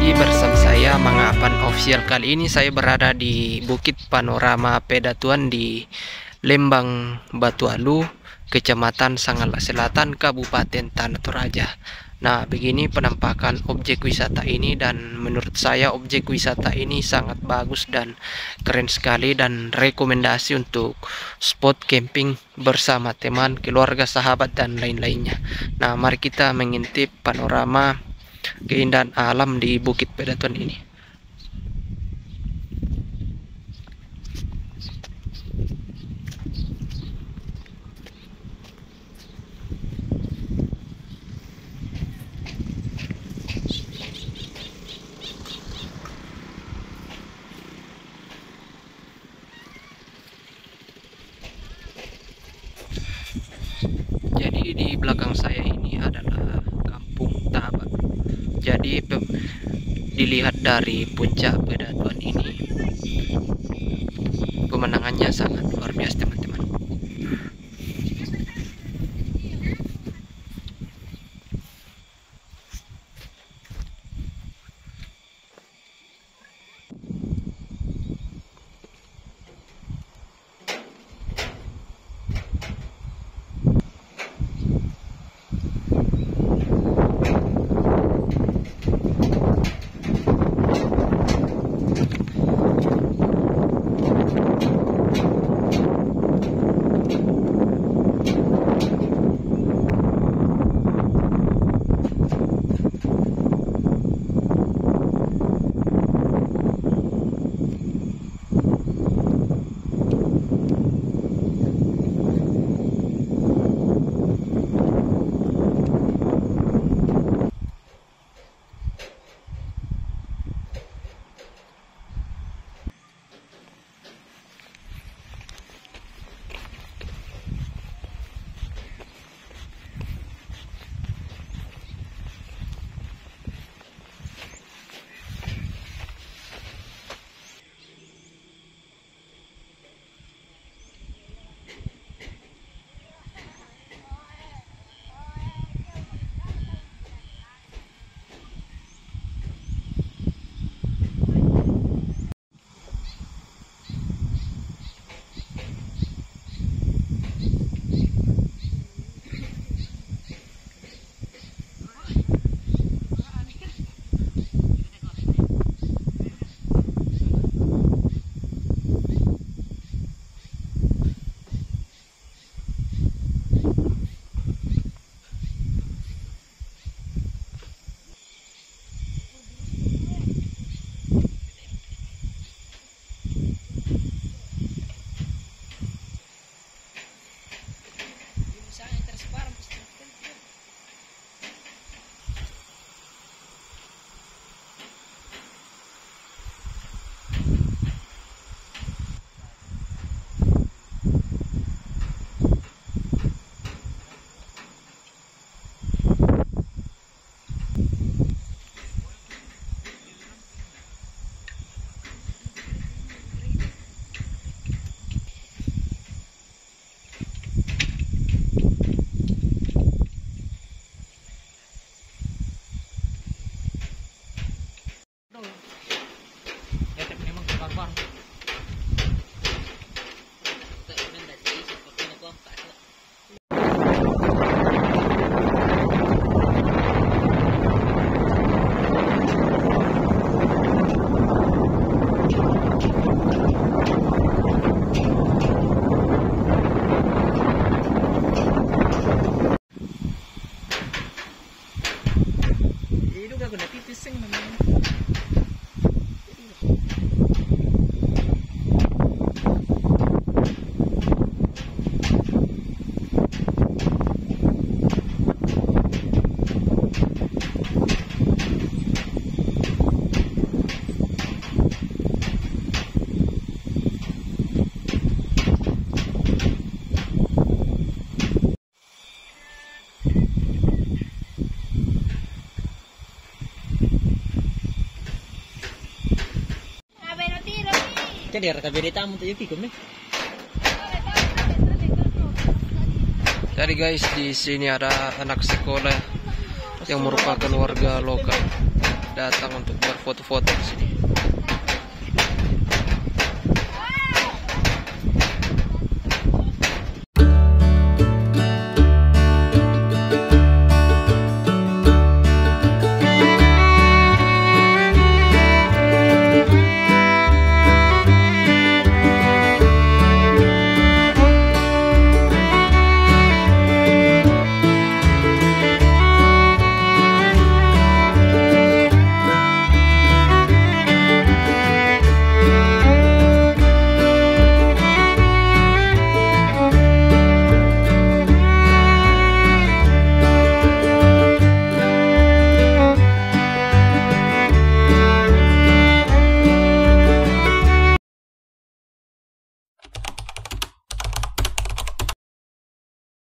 lagi bersama saya Mangapan Official. Kali ini saya berada di Bukit Panorama Pedatuan di Lembang Batualu, Kecamatan Sanggala Selatan, Kabupaten Tanah Toraja. Nah, begini penampakan objek wisata ini, dan menurut saya objek wisata ini sangat bagus dan keren sekali, dan rekomendasi untuk spot camping bersama teman, keluarga, sahabat, dan lain-lainnya. Nah, mari kita mengintip panorama keindahan alam di Bukit Pedatuan ini. Jadi di belakang saya ini adalah Kampung Tabak. Jadi dilihat dari puncak Pedatuan ini, pemandangannya sangat luar biasa, teman-teman. Jadi tamu tuh Yuki nih. Jadi guys, di sini ada anak sekolah yang merupakan warga lokal. datang untuk berfoto-foto di sini.